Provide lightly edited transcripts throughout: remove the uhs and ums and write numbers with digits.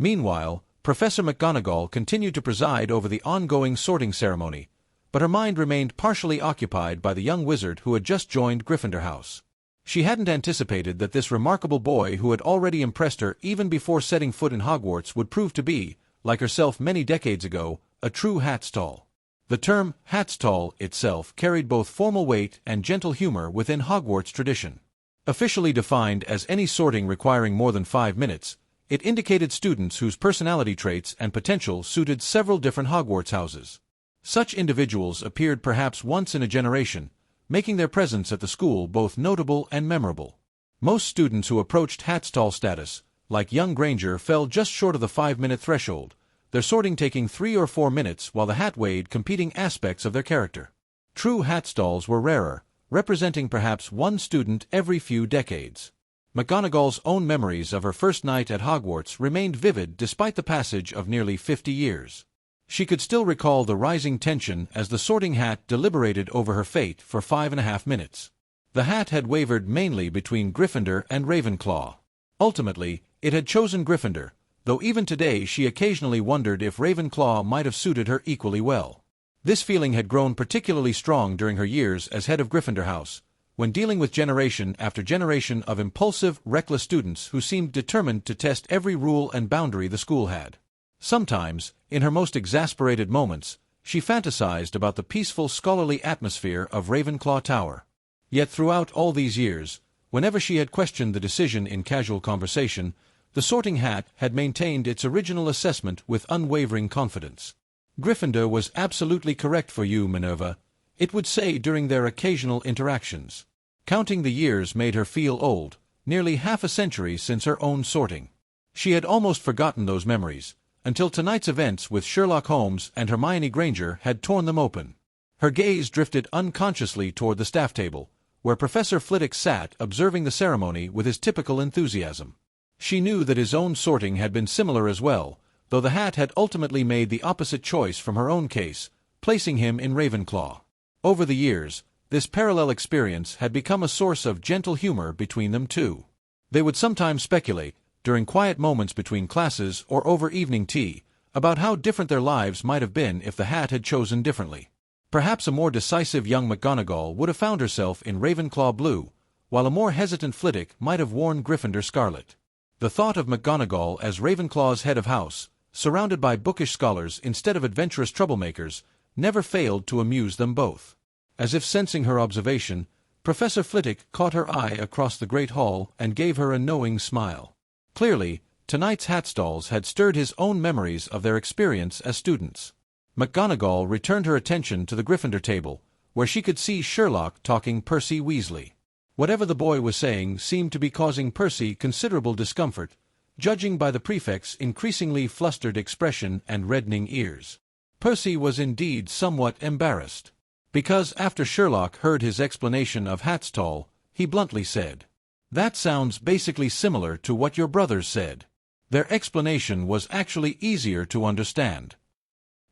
Meanwhile, Professor McGonagall continued to preside over the ongoing sorting ceremony, but her mind remained partially occupied by the young wizard who had just joined Gryffindor House. She hadn't anticipated that this remarkable boy who had already impressed her even before setting foot in Hogwarts would prove to be, like herself many decades ago, a true hatstall. The term hatstall itself carried both formal weight and gentle humor within Hogwarts tradition. Officially defined as any sorting requiring more than 5 minutes, it indicated students whose personality traits and potential suited several different Hogwarts houses. Such individuals appeared perhaps once in a generation, making their presence at the school both notable and memorable. Most students who approached hatstall status, like young Granger, fell just short of the 5-minute threshold, their sorting taking 3 or 4 minutes while the hat weighed competing aspects of their character. True hatstalls were rarer, representing perhaps one student every few decades. McGonagall's own memories of her first night at Hogwarts remained vivid despite the passage of nearly 50 years. She could still recall the rising tension as the sorting hat deliberated over her fate for 5.5 minutes. The hat had wavered mainly between Gryffindor and Ravenclaw. Ultimately, it had chosen Gryffindor, though even today she occasionally wondered if Ravenclaw might have suited her equally well. This feeling had grown particularly strong during her years as head of Gryffindor House, when dealing with generation after generation of impulsive, reckless students who seemed determined to test every rule and boundary the school had. Sometimes, in her most exasperated moments, she fantasized about the peaceful scholarly atmosphere of Ravenclaw Tower. Yet throughout all these years, whenever she had questioned the decision in casual conversation, the sorting hat had maintained its original assessment with unwavering confidence. "Gryffindor was absolutely correct for you, Minerva," it would say during their occasional interactions. Counting the years made her feel old, nearly half a century since her own sorting. She had almost forgotten those memories, until tonight's events with Sherlock Holmes and Hermione Granger had torn them open. Her gaze drifted unconsciously toward the staff table, where Professor Flitwick sat observing the ceremony with his typical enthusiasm. She knew that his own sorting had been similar as well, though the hat had ultimately made the opposite choice from her own case, placing him in Ravenclaw. Over the years, this parallel experience had become a source of gentle humor between them two. They would sometimes speculate, during quiet moments between classes or over evening tea, about how different their lives might have been if the hat had chosen differently. Perhaps a more decisive young McGonagall would have found herself in Ravenclaw blue, while a more hesitant Flitwick might have worn Gryffindor scarlet. The thought of McGonagall as Ravenclaw's head of house, surrounded by bookish scholars instead of adventurous troublemakers, never failed to amuse them both. As if sensing her observation, Professor Flitwick caught her eye across the great hall and gave her a knowing smile. Clearly, tonight's hatstalls had stirred his own memories of their experience as students. McGonagall returned her attention to the Gryffindor table, where she could see Sherlock talking Percy Weasley. Whatever the boy was saying seemed to be causing Percy considerable discomfort, judging by the prefect's increasingly flustered expression and reddening ears. Percy was indeed somewhat embarrassed. Because after Sherlock heard his explanation of hatstall, he bluntly said, "That sounds basically similar to what your brothers said." Their explanation was actually easier to understand.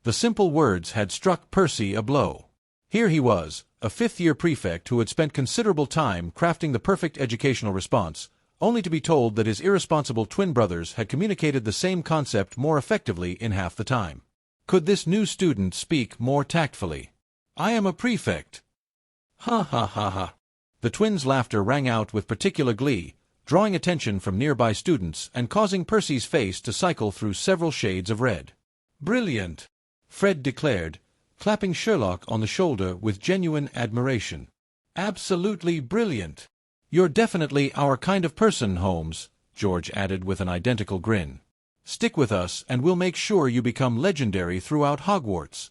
The simple words had struck Percy a blow. Here he was, a fifth-year prefect who had spent considerable time crafting the perfect educational response, only to be told that his irresponsible twin brothers had communicated the same concept more effectively in half the time. Could this new student speak more tactfully? "I am a prefect." "Ha ha ha ha." The twins' laughter rang out with particular glee, drawing attention from nearby students and causing Percy's face to cycle through several shades of red. "Brilliant," Fred declared, clapping Sherlock on the shoulder with genuine admiration. "Absolutely brilliant." "You're definitely our kind of person, Holmes," George added with an identical grin. "Stick with us and we'll make sure you become legendary throughout Hogwarts."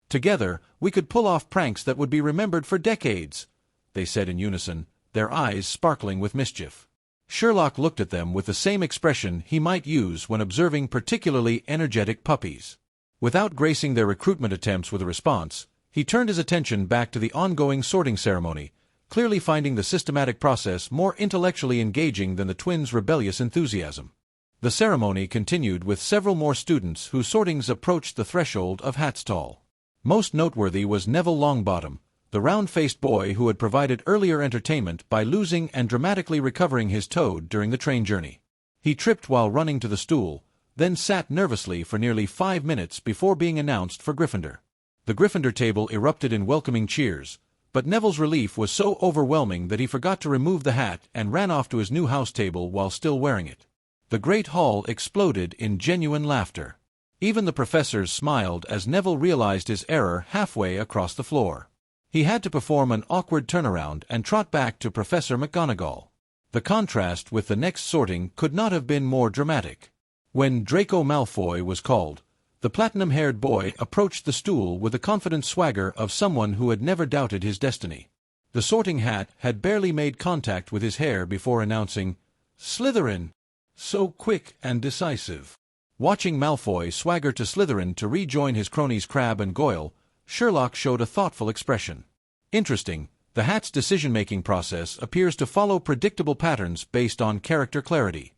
"Together, we could pull off pranks that would be remembered for decades," they said in unison, their eyes sparkling with mischief. Sherlock looked at them with the same expression he might use when observing particularly energetic puppies. Without gracing their recruitment attempts with a response, he turned his attention back to the ongoing sorting ceremony, clearly finding the systematic process more intellectually engaging than the twins' rebellious enthusiasm. The ceremony continued with several more students whose sortings approached the threshold of hatstall. Most noteworthy was Neville Longbottom, the round-faced boy who had provided earlier entertainment by losing and dramatically recovering his toad during the train journey. He tripped while running to the stool, then sat nervously for nearly 5 minutes before being announced for Gryffindor. The Gryffindor table erupted in welcoming cheers, but Neville's relief was so overwhelming that he forgot to remove the hat and ran off to his new house table while still wearing it. The great hall exploded in genuine laughter. Even the professors smiled as Neville realized his error halfway across the floor. He had to perform an awkward turnaround and trot back to Professor McGonagall. The contrast with the next sorting could not have been more dramatic. When Draco Malfoy was called, the platinum-haired boy approached the stool with the confident swagger of someone who had never doubted his destiny. The sorting hat had barely made contact with his hair before announcing, "Slytherin!" So quick and decisive. Watching Malfoy swagger to Slytherin to rejoin his cronies Crabbe and Goyle, Sherlock showed a thoughtful expression. Interesting, the hat's decision-making process appears to follow predictable patterns based on character clarity.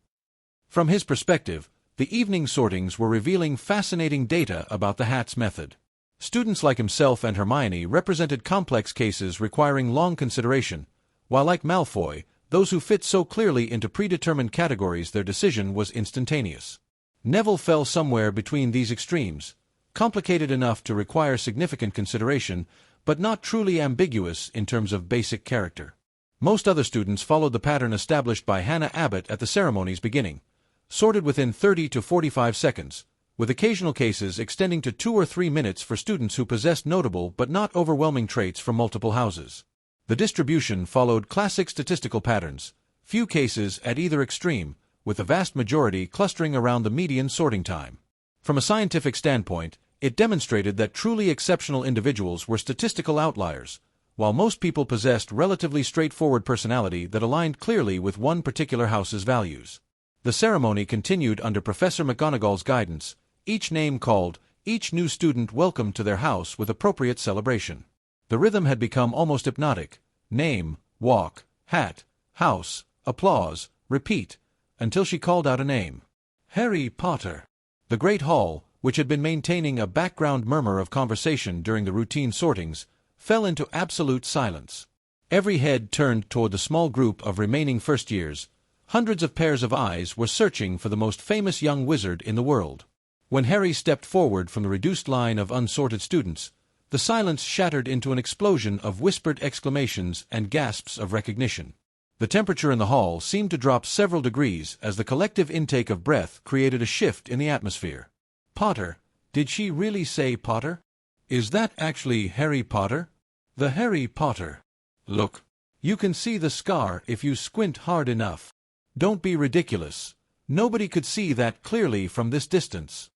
From his perspective, the evening sortings were revealing fascinating data about the hat's method. Students like himself and Hermione represented complex cases requiring long consideration, while like Malfoy, those who fit so clearly into predetermined categories their decision was instantaneous. Neville fell somewhere between these extremes, complicated enough to require significant consideration, but not truly ambiguous in terms of basic character. Most other students followed the pattern established by Hannah Abbott at the ceremony's beginning, sorted within 30 to 45 seconds, with occasional cases extending to 2 or 3 minutes for students who possessed notable but not overwhelming traits from multiple houses. The distribution followed classic statistical patterns, few cases at either extreme, with the vast majority clustering around the median sorting time. From a scientific standpoint, it demonstrated that truly exceptional individuals were statistical outliers, while most people possessed relatively straightforward personality that aligned clearly with one particular house's values. The ceremony continued under Professor McGonagall's guidance, each name called, each new student welcomed to their house with appropriate celebration. The rhythm had become almost hypnotic: name, walk, hat, house, applause, repeat, until she called out a name. Harry Potter. The great hall, which had been maintaining a background murmur of conversation during the routine sortings, fell into absolute silence. Every head turned toward the small group of remaining first-years. Hundreds of pairs of eyes were searching for the most famous young wizard in the world. When Harry stepped forward from the reduced line of unsorted students, the silence shattered into an explosion of whispered exclamations and gasps of recognition. The temperature in the hall seemed to drop several degrees as the collective intake of breath created a shift in the atmosphere. Potter? Did she really say Potter? Is that actually Harry Potter? The Harry Potter. Look. You can see the scar if you squint hard enough. Don't be ridiculous. Nobody could see that clearly from this distance.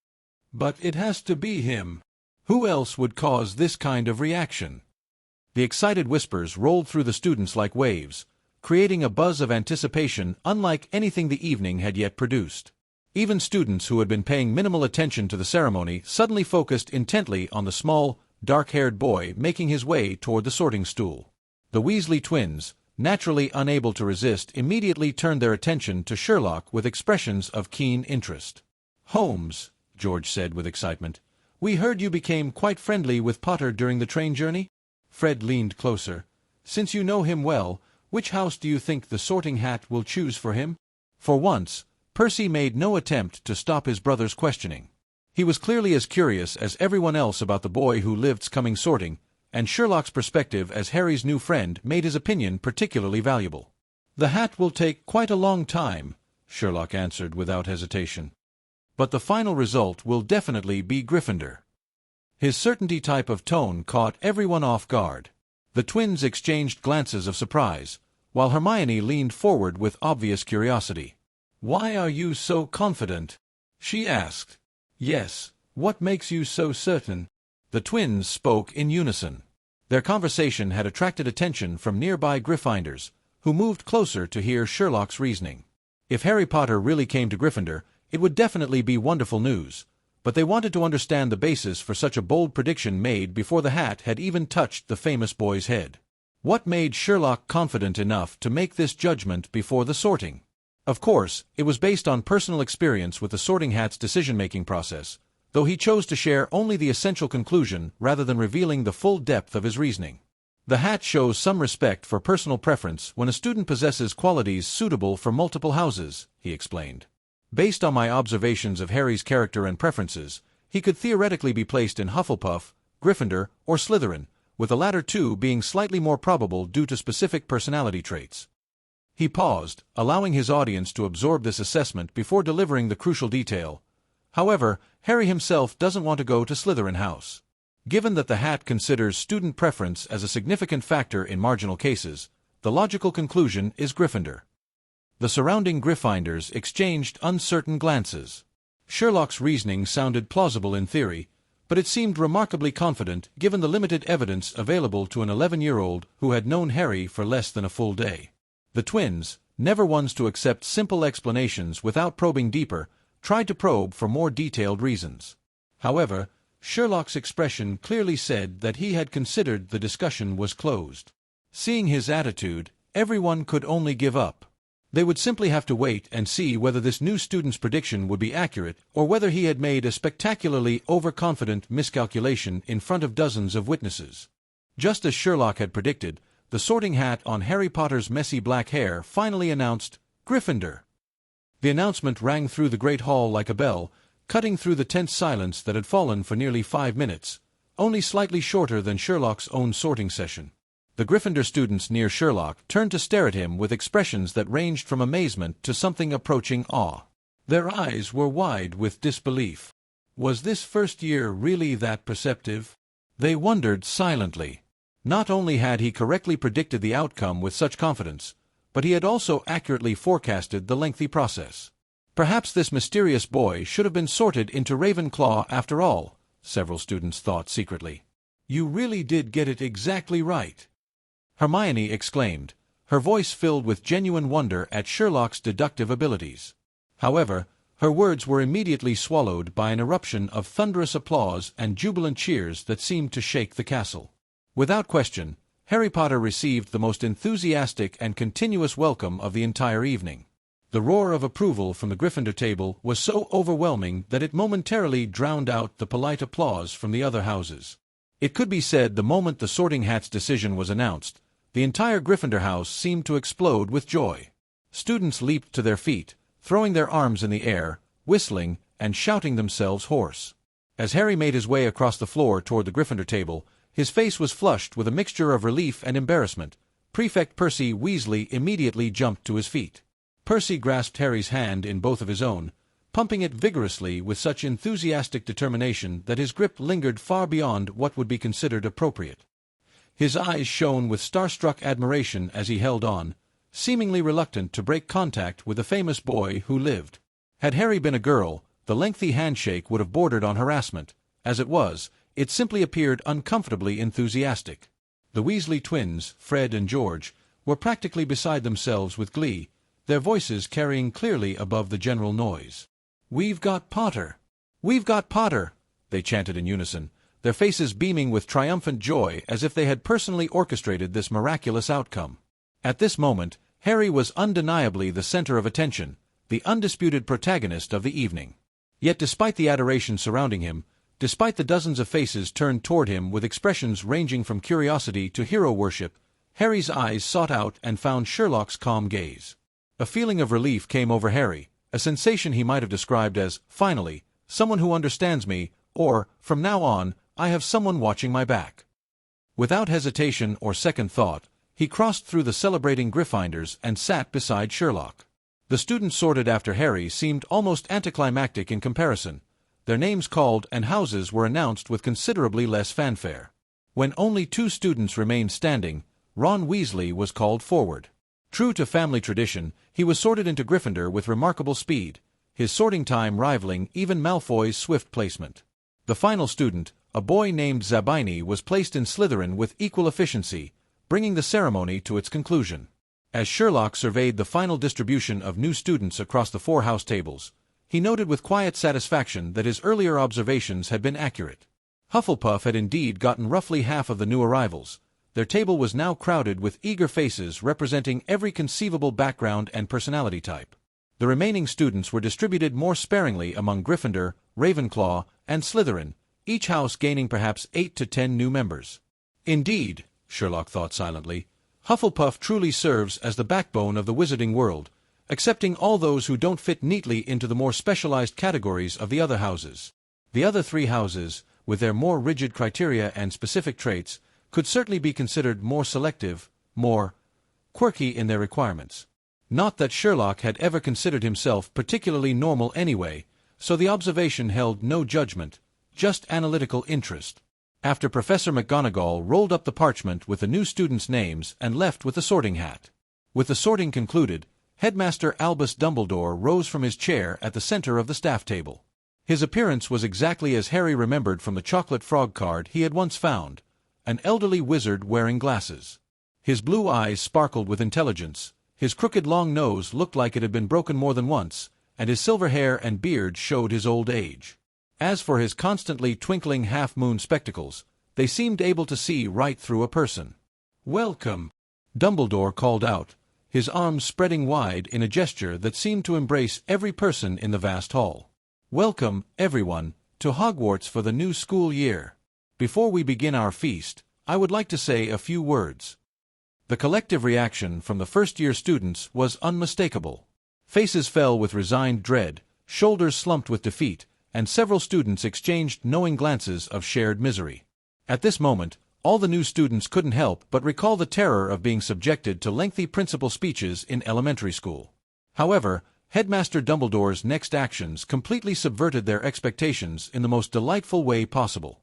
But it has to be him. Who else would cause this kind of reaction? The excited whispers rolled through the students like waves, creating a buzz of anticipation unlike anything the evening had yet produced. Even students who had been paying minimal attention to the ceremony suddenly focused intently on the small, dark-haired boy making his way toward the sorting stool. The Weasley twins, naturally unable to resist, immediately turned their attention to Sherlock with expressions of keen interest. "Holmes," George said with excitement, "we heard you became quite friendly with Potter during the train journey?" Fred leaned closer. "Since you know him well, which house do you think the sorting hat will choose for him?" For once, Percy made no attempt to stop his brother's questioning. He was clearly as curious as everyone else about the boy who lived coming sorting, and Sherlock's perspective as Harry's new friend made his opinion particularly valuable. "The hat will take quite a long time," Sherlock answered without hesitation. "But the final result will definitely be Gryffindor." His certainty type of tone caught everyone off guard. The twins exchanged glances of surprise, while Hermione leaned forward with obvious curiosity. "Why are you so confident?" she asked. "Yes, what makes you so certain?" The twins spoke in unison. Their conversation had attracted attention from nearby Gryffindors, who moved closer to hear Sherlock's reasoning. If Harry Potter really came to Gryffindor, it would definitely be wonderful news, but they wanted to understand the basis for such a bold prediction made before the hat had even touched the famous boy's head. What made Sherlock confident enough to make this judgment before the sorting? Of course, it was based on personal experience with the sorting hat's decision-making process, though he chose to share only the essential conclusion rather than revealing the full depth of his reasoning. The hat shows some respect for personal preference when a student possesses qualities suitable for multiple houses, he explained. Based on my observations of Harry's character and preferences, he could theoretically be placed in Hufflepuff, Gryffindor, or Slytherin, with the latter two being slightly more probable due to specific personality traits. He paused, allowing his audience to absorb this assessment before delivering the crucial detail. However, Harry himself doesn't want to go to Slytherin House. Given that the hat considers student preference as a significant factor in marginal cases, the logical conclusion is Gryffindor. The surrounding Gryffindors exchanged uncertain glances. Sherlock's reasoning sounded plausible in theory, but it seemed remarkably confident given the limited evidence available to an 11-year-old who had known Harry for less than a full day. The twins, never ones to accept simple explanations without probing deeper, tried to probe for more detailed reasons. However, Sherlock's expression clearly said that he had considered the discussion was closed. Seeing his attitude, everyone could only give up. They would simply have to wait and see whether this new student's prediction would be accurate or whether he had made a spectacularly overconfident miscalculation in front of dozens of witnesses. Just as Sherlock had predicted, the sorting hat on Harry Potter's messy black hair finally announced, "Gryffindor." The announcement rang through the great hall like a bell, cutting through the tense silence that had fallen for nearly 5 minutes, only slightly shorter than Sherlock's own sorting session. The Gryffindor students near Sherlock turned to stare at him with expressions that ranged from amazement to something approaching awe. Their eyes were wide with disbelief. Was this first year really that perceptive? They wondered silently. Not only had he correctly predicted the outcome with such confidence, but he had also accurately forecasted the lengthy process. Perhaps this mysterious boy should have been sorted into Ravenclaw after all, several students thought secretly. You really did get it exactly right, Hermione exclaimed, her voice filled with genuine wonder at Sherlock's deductive abilities. However, her words were immediately swallowed by an eruption of thunderous applause and jubilant cheers that seemed to shake the castle. Without question, Harry Potter received the most enthusiastic and continuous welcome of the entire evening. The roar of approval from the Gryffindor table was so overwhelming that it momentarily drowned out the polite applause from the other houses. It could be said the moment the Sorting Hat's decision was announced, the entire Gryffindor house seemed to explode with joy. Students leaped to their feet, throwing their arms in the air, whistling, and shouting themselves hoarse. As Harry made his way across the floor toward the Gryffindor table, his face was flushed with a mixture of relief and embarrassment. Prefect Percy Weasley immediately jumped to his feet. Percy grasped Harry's hand in both of his own, pumping it vigorously with such enthusiastic determination that his grip lingered far beyond what would be considered appropriate. His eyes shone with starstruck admiration as he held on, seemingly reluctant to break contact with the famous boy who lived. Had Harry been a girl, the lengthy handshake would have bordered on harassment. As it was, it simply appeared uncomfortably enthusiastic. The Weasley twins, Fred and George, were practically beside themselves with glee, their voices carrying clearly above the general noise. "We've got Potter! We've got Potter!" they chanted in unison, their faces beaming with triumphant joy as if they had personally orchestrated this miraculous outcome. At this moment, Harry was undeniably the center of attention, the undisputed protagonist of the evening. Yet despite the adoration surrounding him, despite the dozens of faces turned toward him with expressions ranging from curiosity to hero worship, Harry's eyes sought out and found Sherlock's calm gaze. A feeling of relief came over Harry, a sensation he might have described as, finally, someone who understands me, or, from now on, I have someone watching my back. Without hesitation or second thought, he crossed through the celebrating Gryffindors and sat beside Sherlock. The students sorted after Harry seemed almost anticlimactic in comparison. Their names called and houses were announced with considerably less fanfare. When only 2 students remained standing, Ron Weasley was called forward. True to family tradition, he was sorted into Gryffindor with remarkable speed, his sorting time rivaling even Malfoy's swift placement. The final student, a boy named Zabini, was placed in Slytherin with equal efficiency, bringing the ceremony to its conclusion. As Sherlock surveyed the final distribution of new students across the 4 house tables, he noted with quiet satisfaction that his earlier observations had been accurate. Hufflepuff had indeed gotten roughly half of the new arrivals. Their table was now crowded with eager faces representing every conceivable background and personality type. The remaining students were distributed more sparingly among Gryffindor, Ravenclaw, and Slytherin, each house gaining perhaps 8 to 10 new members. Indeed, Sherlock thought silently, Hufflepuff truly serves as the backbone of the wizarding world, accepting all those who don't fit neatly into the more specialized categories of the other houses. The other 3 houses, with their more rigid criteria and specific traits, could certainly be considered more selective, more quirky in their requirements. Not that Sherlock had ever considered himself particularly normal anyway, so the observation held no judgment, just analytical interest. After Professor McGonagall rolled up the parchment with the new students' names and left with the sorting hat. With the sorting concluded, Headmaster Albus Dumbledore rose from his chair at the center of the staff table. His appearance was exactly as Harry remembered from the chocolate frog card he had once found, an elderly wizard wearing glasses. His blue eyes sparkled with intelligence, his crooked long nose looked like it had been broken more than once, and his silver hair and beard showed his old age. As for his constantly twinkling half-moon spectacles, they seemed able to see right through a person. "Welcome," Dumbledore called out, his arms spreading wide in a gesture that seemed to embrace every person in the vast hall. "Welcome, everyone, to Hogwarts for the new school year. Before we begin our feast, I would like to say a few words." The collective reaction from the first-year students was unmistakable. Faces fell with resigned dread, shoulders slumped with defeat, and several students exchanged knowing glances of shared misery. At this moment, all the new students couldn't help but recall the terror of being subjected to lengthy principal speeches in elementary school. However, Headmaster Dumbledore's next actions completely subverted their expectations in the most delightful way possible.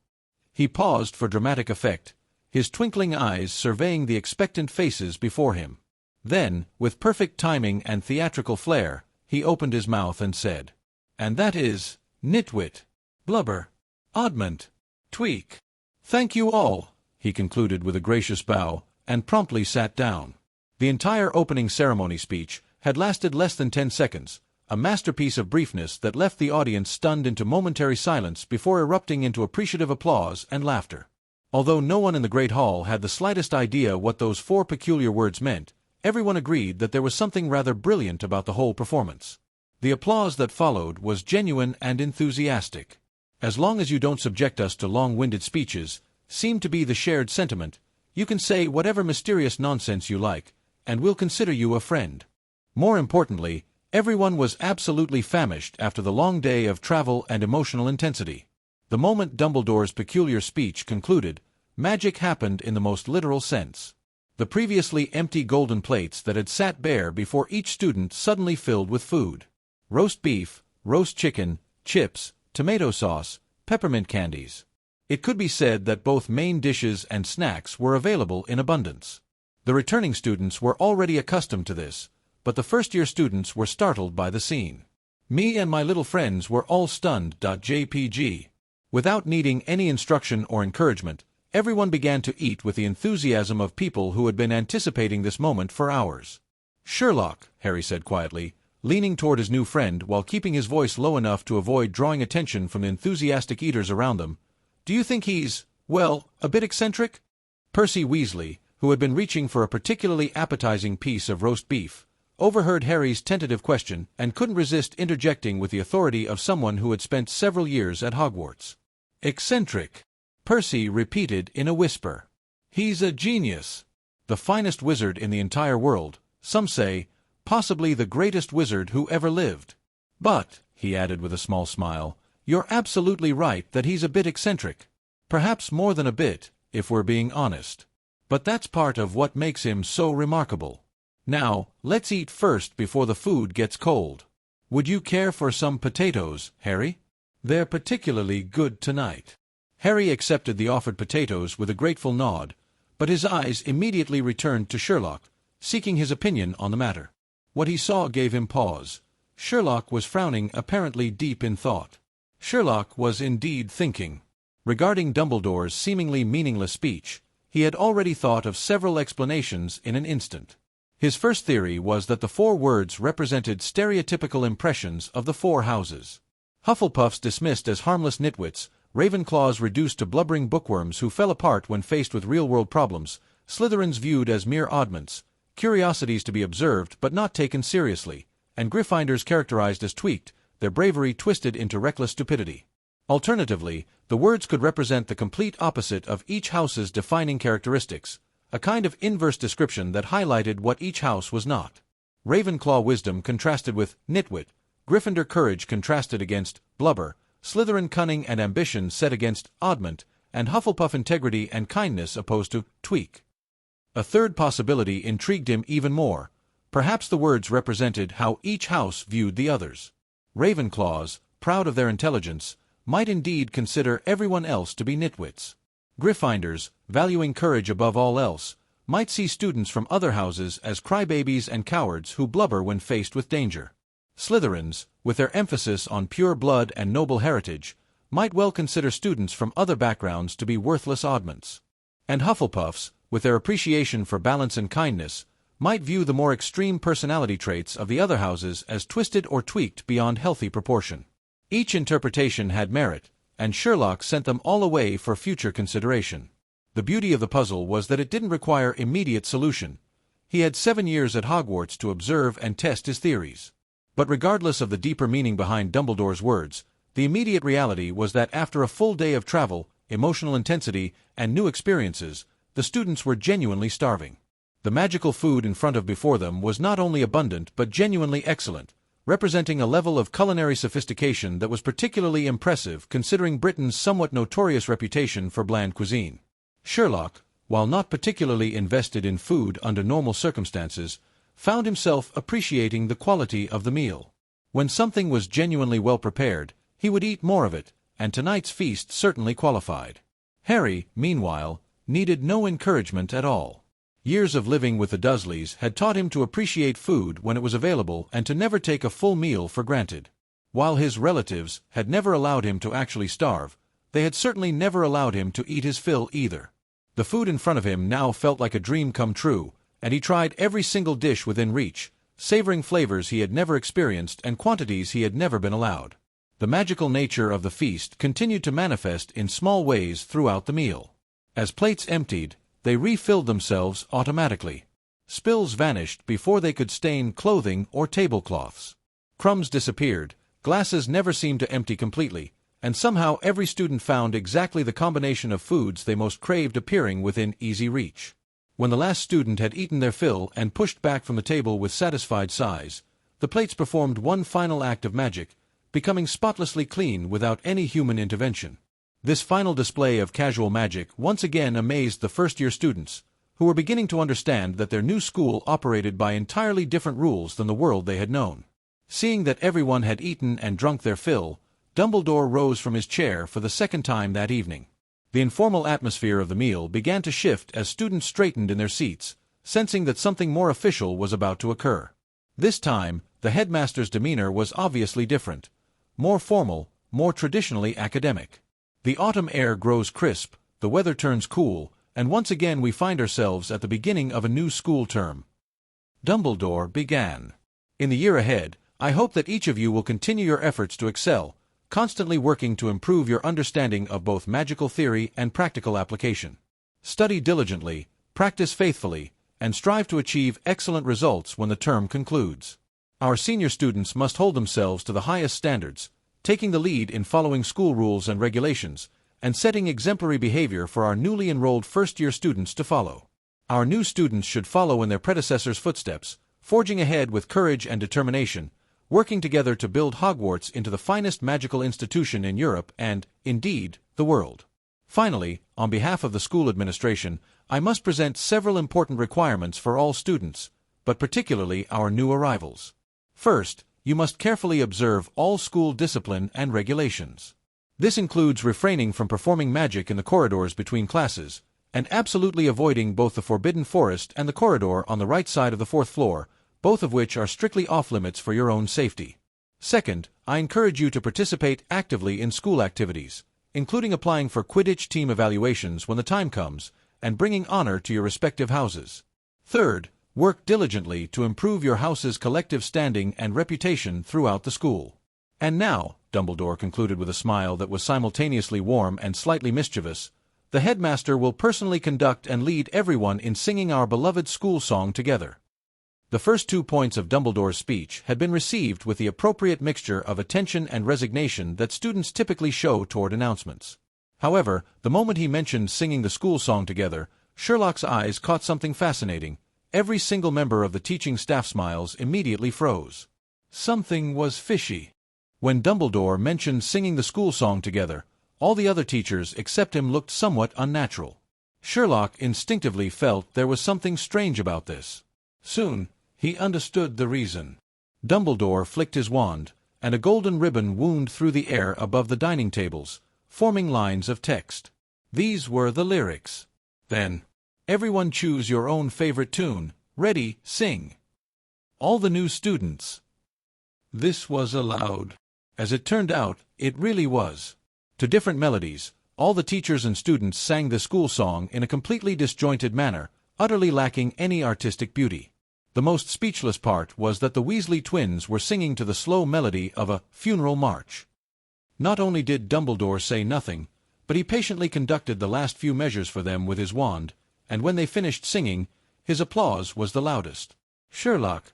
He paused for dramatic effect, his twinkling eyes surveying the expectant faces before him. Then, with perfect timing and theatrical flair, he opened his mouth and said, "And that is nitwit, blubber, oddment, tweak. Thank you all," he concluded with a gracious bow, and promptly sat down. The entire opening ceremony speech had lasted less than 10 seconds, a masterpiece of briefness that left the audience stunned into momentary silence before erupting into appreciative applause and laughter. Although no one in the Great Hall had the slightest idea what those 4 peculiar words meant, everyone agreed that there was something rather brilliant about the whole performance. The applause that followed was genuine and enthusiastic. "As long as you don't subject us to long-winded speeches," seemed to be the shared sentiment, "you can say whatever mysterious nonsense you like, and we'll consider you a friend." More importantly, everyone was absolutely famished after the long day of travel and emotional intensity. The moment Dumbledore's peculiar speech concluded, magic happened in the most literal sense. The previously empty golden plates that had sat bare before each student suddenly filled with food. Roast beef, roast chicken, chips, tomato sauce, peppermint candies. It could be said that both main dishes and snacks were available in abundance. The returning students were already accustomed to this, but the first-year students were startled by the scene. Me and my little friends were all stunned. JPG. Without needing any instruction or encouragement, everyone began to eat with the enthusiasm of people who had been anticipating this moment for hours. "Sherlock," Harry said quietly, leaning toward his new friend while keeping his voice low enough to avoid drawing attention from the enthusiastic eaters around them, "do you think he's, well, a bit eccentric?" Percy Weasley, who had been reaching for a particularly appetizing piece of roast beef, overheard Harry's tentative question and couldn't resist interjecting with the authority of someone who had spent several years at Hogwarts. "Eccentric," Percy repeated in a whisper. "He's a genius. The finest wizard in the entire world, some say, possibly the greatest wizard who ever lived. But," he added with a small smile, "you're absolutely right that he's a bit eccentric. Perhaps more than a bit, if we're being honest. But that's part of what makes him so remarkable. Now, let's eat first before the food gets cold. Would you care for some potatoes, Harry? They're particularly good tonight." Harry accepted the offered potatoes with a grateful nod, but his eyes immediately returned to Sherlock, seeking his opinion on the matter. What he saw gave him pause. Sherlock was frowning, apparently deep in thought. Sherlock was indeed thinking. Regarding Dumbledore's seemingly meaningless speech, he had already thought of several explanations in an instant. His first theory was that the 4 words represented stereotypical impressions of the 4 houses. Hufflepuffs dismissed as harmless nitwits, Ravenclaws reduced to blubbering bookworms who fell apart when faced with real-world problems, Slytherins viewed as mere oddments, curiosities to be observed but not taken seriously, and Gryffindors characterized as tweaked, their bravery twisted into reckless stupidity. Alternatively, the words could represent the complete opposite of each house's defining characteristics, a kind of inverse description that highlighted what each house was not. Ravenclaw wisdom contrasted with nitwit, Gryffindor courage contrasted against blubber, Slytherin cunning and ambition set against oddment, and Hufflepuff integrity and kindness opposed to tweak. A third possibility intrigued him even more. Perhaps the words represented how each house viewed the others. Ravenclaws, proud of their intelligence, might indeed consider everyone else to be nitwits. Gryffindors, valuing courage above all else, might see students from other houses as crybabies and cowards who blubber when faced with danger. Slytherins, with their emphasis on pure blood and noble heritage, might well consider students from other backgrounds to be worthless oddments. And Hufflepuffs, with their appreciation for balance and kindness, might view the more extreme personality traits of the other houses as twisted or tweaked beyond healthy proportion. Each interpretation had merit, and Sherlock sent them all away for future consideration. The beauty of the puzzle was that it didn't require immediate solution. He had 7 years at Hogwarts to observe and test his theories. But regardless of the deeper meaning behind Dumbledore's words, the immediate reality was that after a full day of travel, emotional intensity, and new experiences, the students were genuinely starving. The magical food in front of before them was not only abundant but genuinely excellent, representing a level of culinary sophistication that was particularly impressive considering Britain's somewhat notorious reputation for bland cuisine. Sherlock, while not particularly invested in food under normal circumstances, found himself appreciating the quality of the meal. When something was genuinely well prepared, he would eat more of it, and tonight's feast certainly qualified. Harry, meanwhile, needed no encouragement at all. Years of living with the Dursleys had taught him to appreciate food when it was available and to never take a full meal for granted. While his relatives had never allowed him to actually starve, they had certainly never allowed him to eat his fill either. The food in front of him now felt like a dream come true, and he tried every single dish within reach, savoring flavors he had never experienced and quantities he had never been allowed. The magical nature of the feast continued to manifest in small ways throughout the meal. As plates emptied, they refilled themselves automatically. Spills vanished before they could stain clothing or tablecloths. Crumbs disappeared, glasses never seemed to empty completely, and somehow every student found exactly the combination of foods they most craved appearing within easy reach. When the last student had eaten their fill and pushed back from the table with satisfied sighs, the plates performed one final act of magic, becoming spotlessly clean without any human intervention. This final display of casual magic once again amazed the first-year students, who were beginning to understand that their new school operated by entirely different rules than the world they had known. Seeing that everyone had eaten and drunk their fill, Dumbledore rose from his chair for the second time that evening. The informal atmosphere of the meal began to shift as students straightened in their seats, sensing that something more official was about to occur. This time, the headmaster's demeanor was obviously different, more formal, more traditionally academic. The autumn air grows crisp, the weather turns cool, and once again we find ourselves at the beginning of a new school term. Dumbledore began. In the year ahead, I hope that each of you will continue your efforts to excel, constantly working to improve your understanding of both magical theory and practical application. Study diligently, practice faithfully, and strive to achieve excellent results when the term concludes. Our senior students must hold themselves to the highest standards, taking the lead in following school rules and regulations, and setting exemplary behavior for our newly enrolled first-year students to follow. Our new students should follow in their predecessors' footsteps, forging ahead with courage and determination, working together to build Hogwarts into the finest magical institution in Europe and, indeed, the world. Finally, on behalf of the school administration, I must present several important requirements for all students, but particularly our new arrivals. First, you must carefully observe all school discipline and regulations. This includes refraining from performing magic in the corridors between classes, and absolutely avoiding both the Forbidden Forest and the corridor on the right side of the 4th floor, both of which are strictly off-limits for your own safety. Second, I encourage you to participate actively in school activities, including applying for Quidditch team evaluations when the time comes, and bringing honor to your respective houses. Third, work diligently to improve your house's collective standing and reputation throughout the school. And now, Dumbledore concluded with a smile that was simultaneously warm and slightly mischievous, the headmaster will personally conduct and lead everyone in singing our beloved school song together. The first 2 points of Dumbledore's speech had been received with the appropriate mixture of attention and resignation that students typically show toward announcements. However, the moment he mentioned singing the school song together, Sherlock's eyes caught something fascinating, every single member of the teaching staff smiles immediately froze. Something was fishy. When Dumbledore mentioned singing the school song together, all the other teachers except him looked somewhat unnatural. Sherlock instinctively felt there was something strange about this. Soon, he understood the reason. Dumbledore flicked his wand, and a golden ribbon wound through the air above the dining tables, forming lines of text. These were the lyrics. Then, everyone choose your own favorite tune. Ready, sing. All the new students. This was allowed. As it turned out, it really was. To different melodies, all the teachers and students sang the school song in a completely disjointed manner, utterly lacking any artistic beauty. The most speechless part was that the Weasley twins were singing to the slow melody of a funeral march. Not only did Dumbledore say nothing, but he patiently conducted the last few measures for them with his wand, and when they finished singing, his applause was the loudest. Sherlock.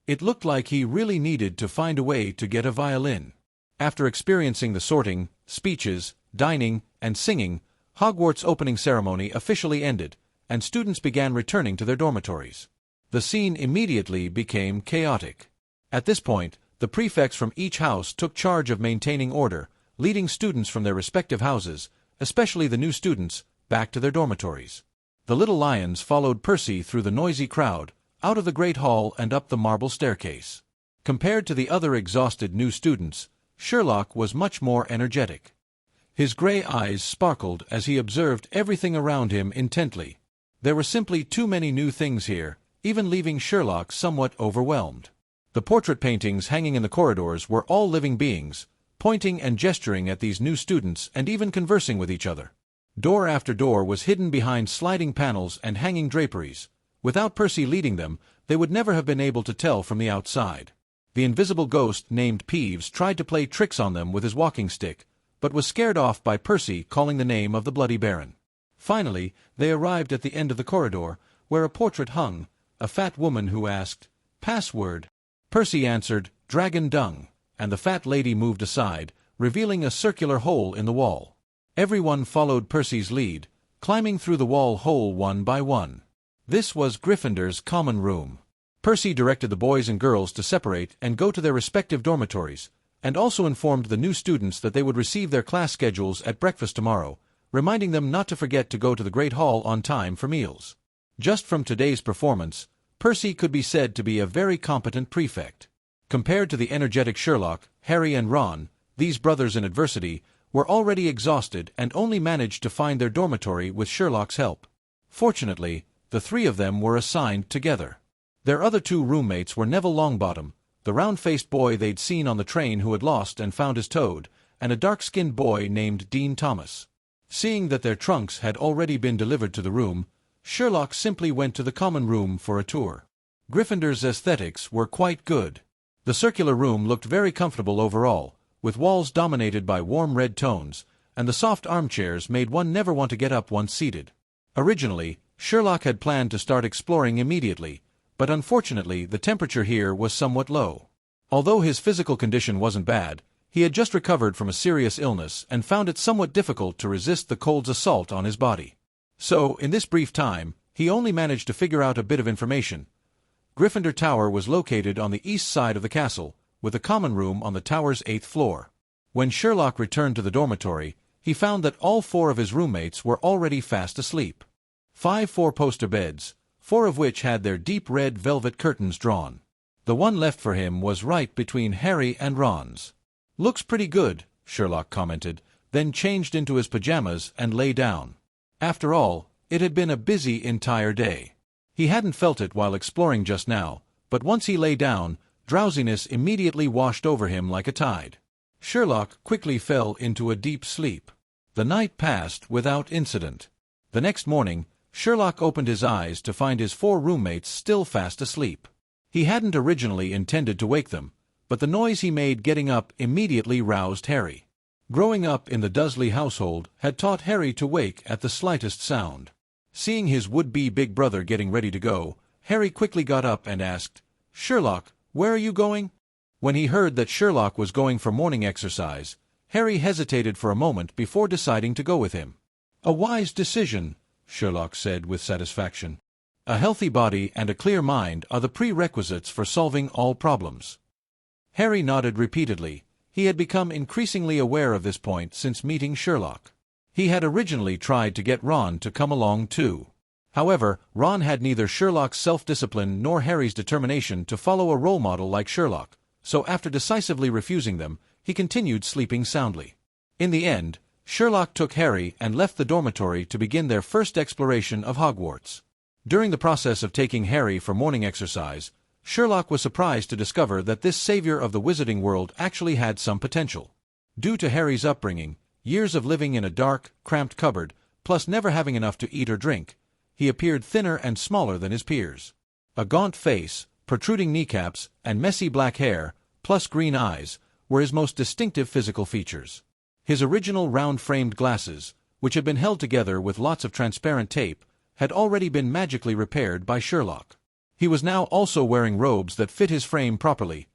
It looked like he really needed to find a way to get a violin. After experiencing the sorting, speeches, dining, and singing, Hogwarts' opening ceremony officially ended, and students began returning to their dormitories. The scene immediately became chaotic. At this point, the prefects from each house took charge of maintaining order, leading students from their respective houses, especially the new students, back to their dormitories. The little lions followed Percy through the noisy crowd, out of the great hall and up the marble staircase. Compared to the other exhausted new students, Sherlock was much more energetic. His gray eyes sparkled as he observed everything around him intently. There were simply too many new things here, even leaving Sherlock somewhat overwhelmed. The portrait paintings hanging in the corridors were all living beings, pointing and gesturing at these new students and even conversing with each other. Door after door was hidden behind sliding panels and hanging draperies. Without Percy leading them, they would never have been able to tell from the outside. The invisible ghost named Peeves tried to play tricks on them with his walking stick, but was scared off by Percy calling the name of the Bloody Baron. Finally, they arrived at the end of the corridor, where a portrait hung, a fat woman who asked, "Password?" Percy answered, "Dragon Dung," and the fat lady moved aside, revealing a circular hole in the wall. Everyone followed Percy's lead, climbing through the wall hole one by one. This was Gryffindor's common room. Percy directed the boys and girls to separate and go to their respective dormitories, and also informed the new students that they would receive their class schedules at breakfast tomorrow, reminding them not to forget to go to the Great Hall on time for meals. Just from today's performance, Percy could be said to be a very competent prefect. Compared to the energetic Sherlock, Harry and Ron, these brothers in adversity, were already exhausted and only managed to find their dormitory with Sherlock's help. Fortunately, the three of them were assigned together. Their other two roommates were Neville Longbottom, the round-faced boy they'd seen on the train who had lost and found his toad, and a dark-skinned boy named Dean Thomas. Seeing that their trunks had already been delivered to the room, Sherlock simply went to the common room for a tour. Gryffindor's aesthetics were quite good. The circular room looked very comfortable overall, with walls dominated by warm red tones, and the soft armchairs made one never want to get up once seated. Originally, Sherlock had planned to start exploring immediately, but unfortunately the temperature here was somewhat low. Although his physical condition wasn't bad, he had just recovered from a serious illness and found it somewhat difficult to resist the cold's assault on his body. So, in this brief time, he only managed to figure out a bit of information. Gryffindor Tower was located on the east side of the castle, with a common room on the tower's 8th floor. When Sherlock returned to the dormitory, he found that all four of his roommates were already fast asleep. 5 four-poster beds, 4 of which had their deep red velvet curtains drawn. The one left for him was right between Harry and Ron's. "Looks pretty good," Sherlock commented, then changed into his pajamas and lay down. After all, it had been a busy entire day. He hadn't felt it while exploring just now, but once he lay down, drowsiness immediately washed over him like a tide. Sherlock quickly fell into a deep sleep. The night passed without incident. The next morning, Sherlock opened his eyes to find his 4 roommates still fast asleep. He hadn't originally intended to wake them, but the noise he made getting up immediately roused Harry. Growing up in the Dursley household had taught Harry to wake at the slightest sound. Seeing his would-be big brother getting ready to go, Harry quickly got up and asked, "Sherlock, where are you going?" When he heard that Sherlock was going for morning exercise, Harry hesitated for a moment before deciding to go with him. "A wise decision," Sherlock said with satisfaction. A healthy body and a clear mind are the prerequisites for solving all problems. Harry nodded repeatedly. He had become increasingly aware of this point since meeting Sherlock. He had originally tried to get Ron to come along too. However, Ron had neither Sherlock's self-discipline nor Harry's determination to follow a role model like Sherlock, so after decisively refusing them, he continued sleeping soundly. In the end, Sherlock took Harry and left the dormitory to begin their first exploration of Hogwarts. During the process of taking Harry for morning exercise, Sherlock was surprised to discover that this savior of the wizarding world actually had some potential. Due to Harry's upbringing, years of living in a dark, cramped cupboard, plus never having enough to eat or drink, he appeared thinner and smaller than his peers. A gaunt face, protruding kneecaps, and messy black hair, plus green eyes, were his most distinctive physical features. His original round-framed glasses, which had been held together with lots of transparent tape, had already been magically repaired by Sherlock. He was now also wearing robes that fit his frame properly.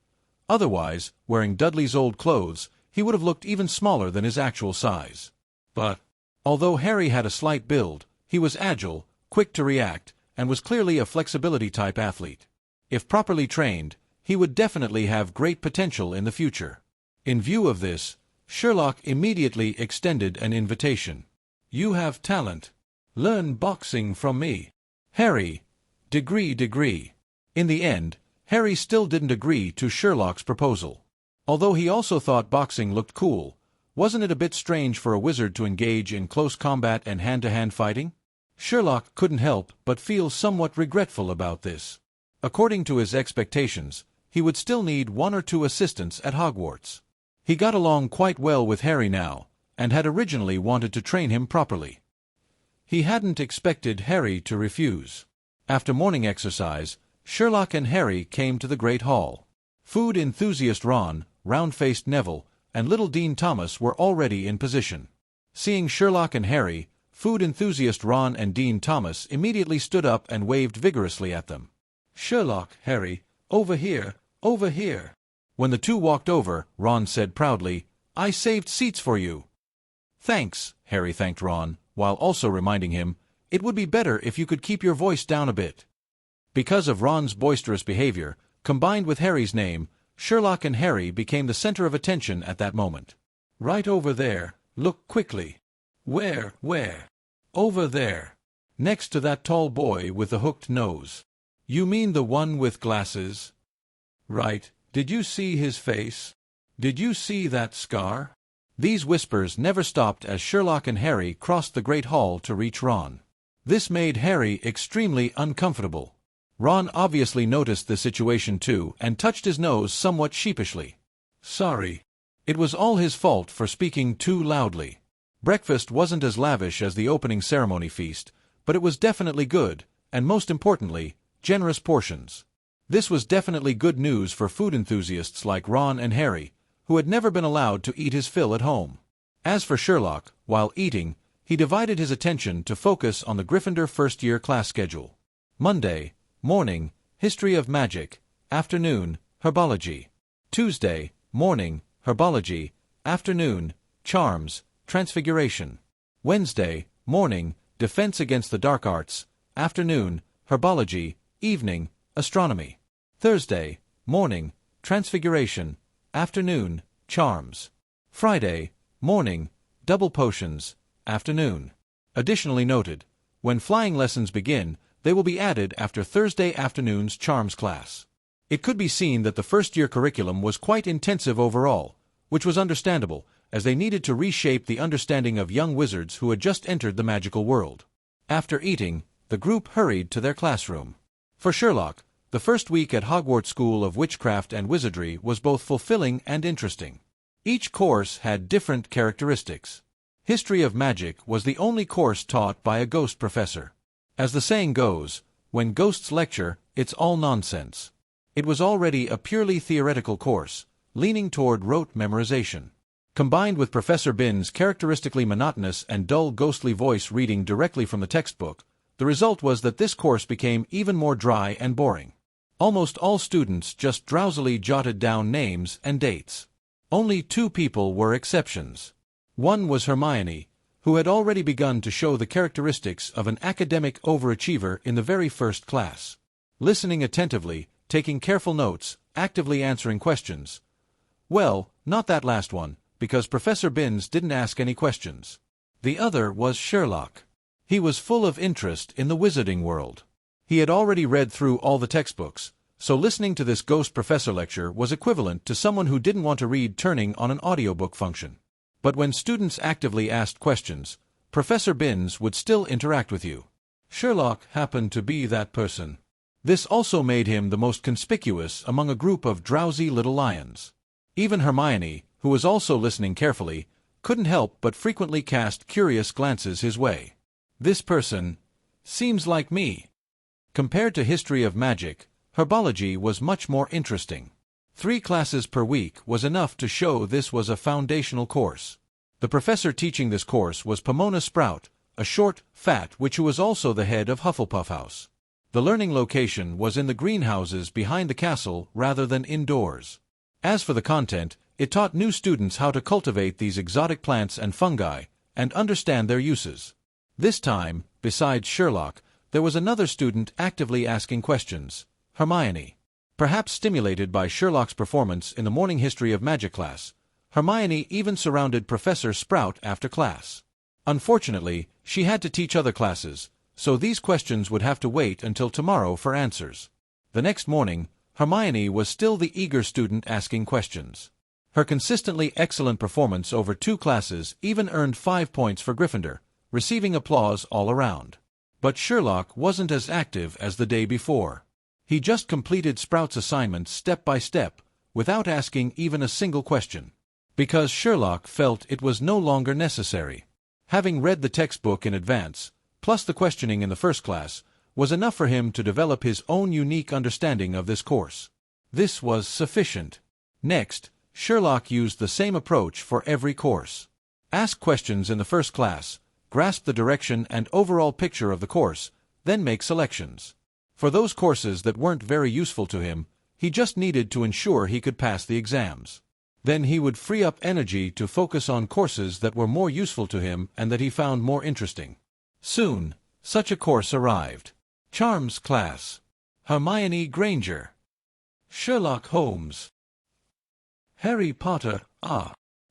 Otherwise, wearing Dudley's old clothes, he would have looked even smaller than his actual size. But, although Harry had a slight build, he was agile, quick to react, and was clearly a flexibility-type athlete. If properly trained, he would definitely have great potential in the future. In view of this, Sherlock immediately extended an invitation. "You have talent. Learn boxing from me." Harry, degree. In the end, Harry still didn't agree to Sherlock's proposal. Although he also thought boxing looked cool, wasn't it a bit strange for a wizard to engage in close combat and hand-to-hand fighting? Sherlock couldn't help but feel somewhat regretful about this. According to his expectations, he would still need 1 or 2 assistants at Hogwarts. He got along quite well with Harry now, and had originally wanted to train him properly. He hadn't expected Harry to refuse. After morning exercise, Sherlock and Harry came to the Great Hall. Food enthusiast Ron, round-faced Neville, and little Dean Thomas were already in position. Seeing Sherlock and Harry, food enthusiast Ron and Dean Thomas immediately stood up and waved vigorously at them. "Sherlock, Harry, over here, over here." When the two walked over, Ron said proudly, "I saved seats for you." "Thanks," Harry thanked Ron, while also reminding him, "It would be better if you could keep your voice down a bit." Because of Ron's boisterous behavior, combined with Harry's name, Sherlock and Harry became the center of attention at that moment. "Right over there, look quickly." Where? "Over there. Next to that tall boy with the hooked nose." "You mean the one with glasses?" "Right. Did you see his face? Did you see that scar?" These whispers never stopped as Sherlock and Harry crossed the Great Hall to reach Ron. This made Harry extremely uncomfortable. Ron obviously noticed the situation too and touched his nose somewhat sheepishly. "Sorry." It was all his fault for speaking too loudly. Breakfast wasn't as lavish as the opening ceremony feast, but it was definitely good, and most importantly, generous portions. This was definitely good news for food enthusiasts like Ron and Harry, who had never been allowed to eat his fill at home. As for Sherlock, while eating, he divided his attention to focus on the Gryffindor first-year class schedule. Monday, morning, History of Magic, afternoon, Herbology. Tuesday, morning, Herbology, afternoon, Charms, Transfiguration. Wednesday, morning, Defense Against the Dark Arts, afternoon, Herbology, evening, Astronomy. Thursday, morning, Transfiguration, afternoon, Charms. Friday, morning, Double Potions, afternoon. Additionally noted, when flying lessons begin, they will be added after Thursday afternoon's Charms class. It could be seen that the first-year curriculum was quite intensive overall, which was understandable, as they needed to reshape the understanding of young wizards who had just entered the magical world. After eating, the group hurried to their classroom. For Sherlock, the first week at Hogwarts School of Witchcraft and Wizardry was both fulfilling and interesting. Each course had different characteristics. History of Magic was the only course taught by a ghost professor. As the saying goes, when ghosts lecture, it's all nonsense. It was already a purely theoretical course, leaning toward rote memorization. Combined with Professor Bin's characteristically monotonous and dull ghostly voice reading directly from the textbook, the result was that this course became even more dry and boring. Almost all students just drowsily jotted down names and dates. Only 2 people were exceptions. One was Hermione, who had already begun to show the characteristics of an academic overachiever in the very first class. Listening attentively, taking careful notes, actively answering questions. Well, not that last one, because Professor Binns didn't ask any questions. The other was Sherlock. He was full of interest in the wizarding world. He had already read through all the textbooks, so listening to this ghost professor lecture was equivalent to someone who didn't want to read turning on an audiobook function. But when students actively asked questions, Professor Binns would still interact with you. Sherlock happened to be that person. This also made him the most conspicuous among a group of drowsy little lions. Even Hermione, who was also listening carefully, couldn't help but frequently cast curious glances his way. This person seems like me. Compared to history of magic, herbology was much more interesting. 3 classes per week was enough to show this was a foundational course. The professor teaching this course was Pomona Sprout, a short, fat witch who was also the head of Hufflepuff House. The learning location was in the greenhouses behind the castle rather than indoors. As for the content, it taught new students how to cultivate these exotic plants and fungi, and understand their uses. This time, besides Sherlock, there was another student actively asking questions, Hermione. Perhaps stimulated by Sherlock's performance in the morning history of magic class, Hermione even surrounded Professor Sprout after class. Unfortunately, she had to teach other classes, so these questions would have to wait until tomorrow for answers. The next morning, Hermione was still the eager student asking questions. Her consistently excellent performance over 2 classes even earned 5 points for Gryffindor, receiving applause all around. But Sherlock wasn't as active as the day before. He just completed Sprout's assignments step by step, without asking even a single question. Because Sherlock felt it was no longer necessary. Having read the textbook in advance, plus the questioning in the first class, was enough for him to develop his own unique understanding of this course. This was sufficient. Next, Sherlock used the same approach for every course. Ask questions in the first class, grasp the direction and overall picture of the course, then make selections. For those courses that weren't very useful to him, he just needed to ensure he could pass the exams. Then he would free up energy to focus on courses that were more useful to him and that he found more interesting. Soon, such a course arrived. Charms class. Hermione Granger. Sherlock Holmes. Harry Potter.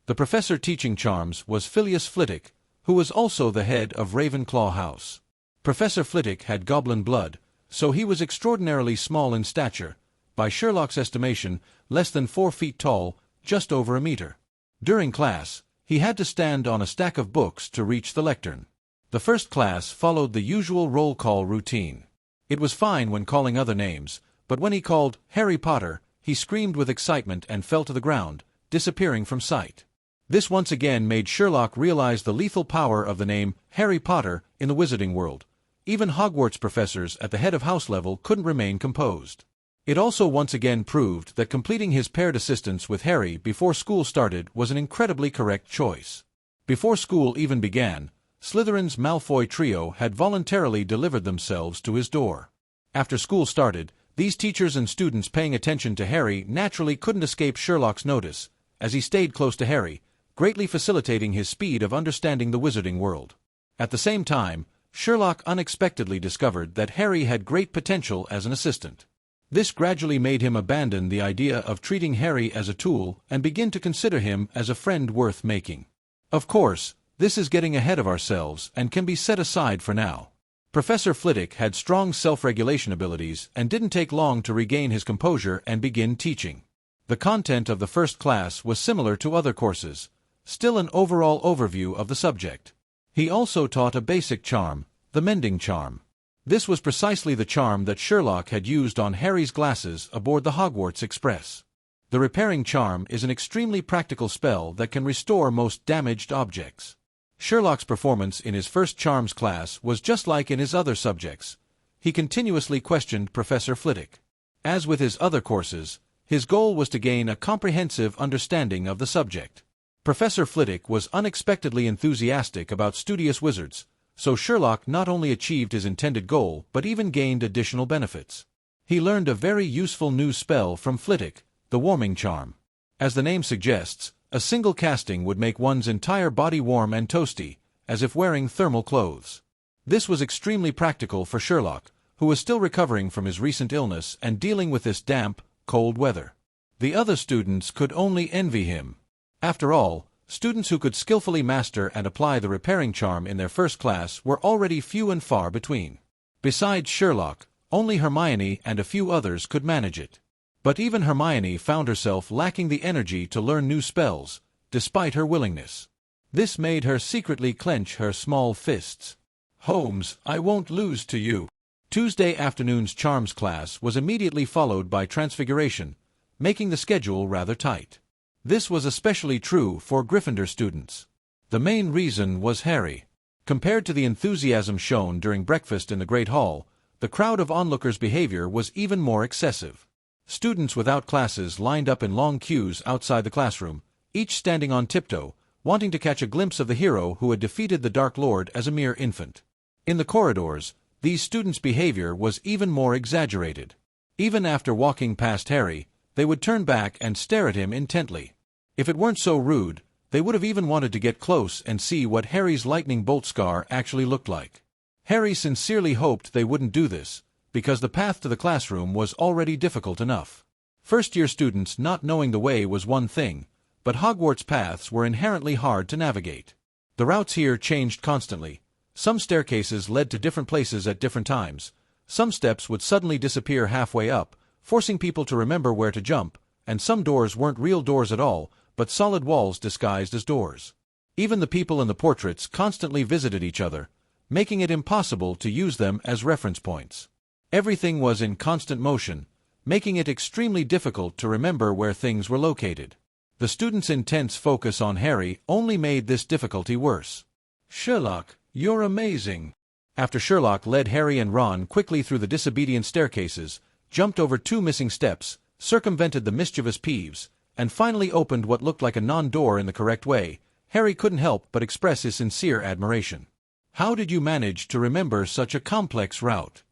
The professor teaching charms was Phileas Flitwick, who was also the head of Ravenclaw House. Professor Flitwick had goblin blood, so he was extraordinarily small in stature, by Sherlock's estimation, less than 4 feet tall, just over a meter. During class, he had to stand on a stack of books to reach the lectern. The first class followed the usual roll call routine. It was fine when calling other names, but when he called Harry Potter, he screamed with excitement and fell to the ground, disappearing from sight. This once again made Sherlock realize the lethal power of the name Harry Potter in the wizarding world. Even Hogwarts professors at the head of house level couldn't remain composed. It also once again proved that completing his paired assistance with Harry before school started was an incredibly correct choice. Before school even began, Slytherin's Malfoy trio had voluntarily delivered themselves to his door. After school started, these teachers and students paying attention to Harry naturally couldn't escape Sherlock's notice, as he stayed close to Harry, greatly facilitating his speed of understanding the wizarding world. At the same time, Sherlock unexpectedly discovered that Harry had great potential as an assistant. This gradually made him abandon the idea of treating Harry as a tool and begin to consider him as a friend worth making. Of course, this is getting ahead of ourselves and can be set aside for now. Professor Flitwick had strong self-regulation abilities and didn't take long to regain his composure and begin teaching. The content of the first class was similar to other courses, still an overall overview of the subject. He also taught a basic charm, the mending charm. This was precisely the charm that Sherlock had used on Harry's glasses aboard the Hogwarts Express. The repairing charm is an extremely practical spell that can restore most damaged objects. Sherlock's performance in his first charms class was just like in his other subjects. He continuously questioned Professor Flitwick. As with his other courses, his goal was to gain a comprehensive understanding of the subject. Professor Flitwick was unexpectedly enthusiastic about studious wizards, so Sherlock not only achieved his intended goal but even gained additional benefits. He learned a very useful new spell from Flitwick, the warming charm. As the name suggests, a single casting would make one's entire body warm and toasty, as if wearing thermal clothes. This was extremely practical for Sherlock, who was still recovering from his recent illness and dealing with this damp, cold weather. The other students could only envy him. After all, students who could skillfully master and apply the repairing charm in their first class were already few and far between. Besides Sherlock, only Hermione and a few others could manage it. But even Hermione found herself lacking the energy to learn new spells, despite her willingness. This made her secretly clench her small fists. "Holmes, I won't lose to you." Tuesday afternoon's charms class was immediately followed by Transfiguration, making the schedule rather tight. This was especially true for Gryffindor students. The main reason was Harry. Compared to the enthusiasm shown during breakfast in the Great Hall, the crowd of onlookers' behavior was even more excessive. Students without classes lined up in long queues outside the classroom, each standing on tiptoe, wanting to catch a glimpse of the hero who had defeated the Dark Lord as a mere infant. In the corridors, these students' behavior was even more exaggerated. Even after walking past Harry, they would turn back and stare at him intently. If it weren't so rude, they would have even wanted to get close and see what Harry's lightning bolt scar actually looked like. Harry sincerely hoped they wouldn't do this, because the path to the classroom was already difficult enough. First-year students not knowing the way was one thing, but Hogwarts paths were inherently hard to navigate. The routes here changed constantly. Some staircases led to different places at different times. Some steps would suddenly disappear halfway up, forcing people to remember where to jump, and some doors weren't real doors at all, but solid walls disguised as doors. Even the people in the portraits constantly visited each other, making it impossible to use them as reference points. Everything was in constant motion, making it extremely difficult to remember where things were located. The students' intense focus on Harry only made this difficulty worse. "Sherlock, you're amazing." After Sherlock led Harry and Ron quickly through the disobedient staircases, jumped over 2 missing steps, circumvented the mischievous Peeves, and finally opened what looked like a non-door in the correct way, Harry couldn't help but express his sincere admiration. "How did you manage to remember such a complex route?"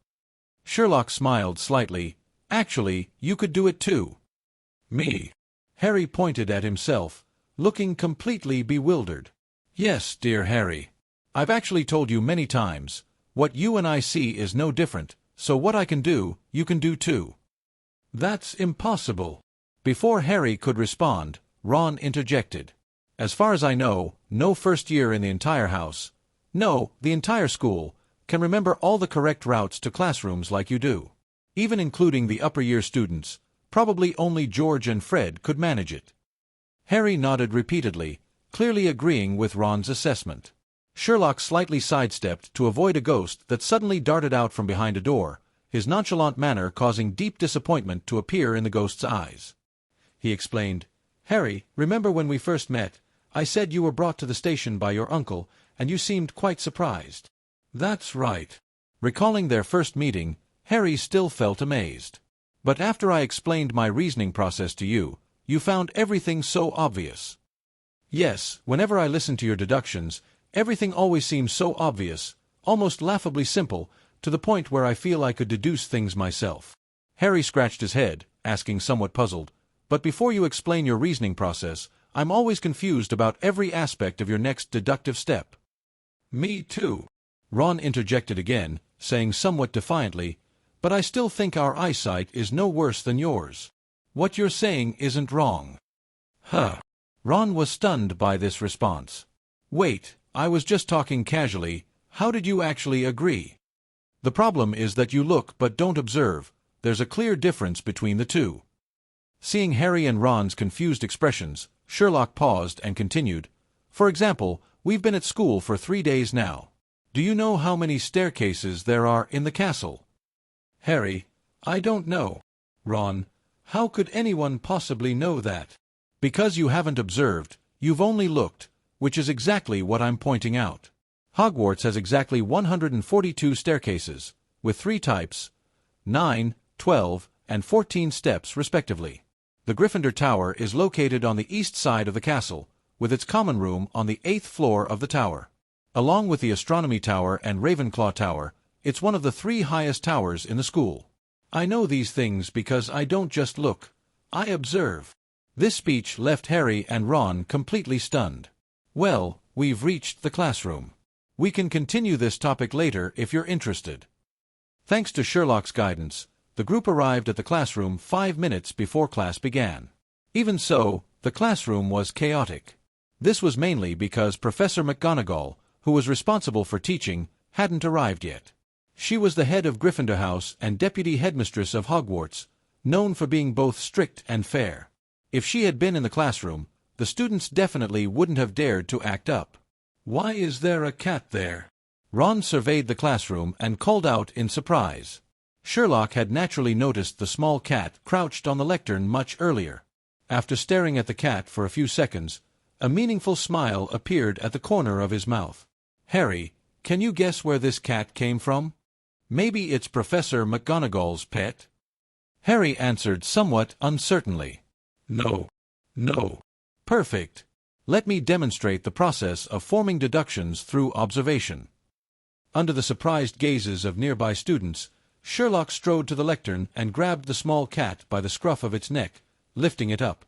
Sherlock smiled slightly. "Actually, you could do it too." "Me?" Harry pointed at himself, looking completely bewildered. "Yes, dear Harry. I've actually told you many times, what you and I see is no different, so what I can do, you can do too." "That's impossible." Before Harry could respond, Ron interjected. "As far as I know, no first year in the entire house, no, the entire school, can remember all the correct routes to classrooms like you do. Even including the upper-year students, probably only George and Fred could manage it." Harry nodded repeatedly, clearly agreeing with Ron's assessment. Sherlock slightly sidestepped to avoid a ghost that suddenly darted out from behind a door, his nonchalant manner causing deep disappointment to appear in the ghost's eyes. He explained, "Harry, remember when we first met, I said you were brought to the station by your uncle, and you seemed quite surprised." "That's right." Recalling their first meeting, Harry still felt amazed. "But after I explained my reasoning process to you, you found everything so obvious." "Yes, whenever I listen to your deductions, everything always seems so obvious, almost laughably simple, to the point where I feel I could deduce things myself." Harry scratched his head, asking somewhat puzzled, "But before you explain your reasoning process, I'm always confused about every aspect of your next deductive step." "Me too," Ron interjected again, saying somewhat defiantly, "but I still think our eyesight is no worse than yours. What you're saying isn't wrong." "Huh." Ron was stunned by this response. "Wait, I was just talking casually. How did you actually agree?" "The problem is that you look but don't observe. There's a clear difference between the two." Seeing Harry and Ron's confused expressions, Sherlock paused and continued, "For example, we've been at school for 3 days now. Do you know how many staircases there are in the castle?" "Harry, I don't know." "Ron, how could anyone possibly know that?" "Because you haven't observed, you've only looked, which is exactly what I'm pointing out. Hogwarts has exactly 142 staircases, with 3 types, 9, 12, and 14 steps respectively. The Gryffindor Tower is located on the east side of the castle, with its common room on the 8th floor of the tower. Along with the Astronomy Tower and Ravenclaw Tower, it's one of the 3 highest towers in the school. I know these things because I don't just look, I observe." This speech left Harry and Ron completely stunned. "Well, we've reached the classroom." We can continue this topic later if you're interested. Thanks to Sherlock's guidance, the group arrived at the classroom 5 minutes before class began. Even so, the classroom was chaotic. This was mainly because Professor McGonagall, who was responsible for teaching, hadn't arrived yet. She was the head of Gryffindor House and deputy headmistress of Hogwarts, known for being both strict and fair. If she had been in the classroom, the students definitely wouldn't have dared to act up. "Why is there a cat there?" Ron surveyed the classroom and called out in surprise. Sherlock had naturally noticed the small cat crouched on the lectern much earlier. After staring at the cat for a few seconds, a meaningful smile appeared at the corner of his mouth. "Harry, can you guess where this cat came from? Maybe it's Professor McGonagall's pet?" Harry answered somewhat uncertainly. No. Perfect. Let me demonstrate the process of forming deductions through observation. Under the surprised gazes of nearby students, Sherlock strode to the lectern and grabbed the small cat by the scruff of its neck, lifting it up.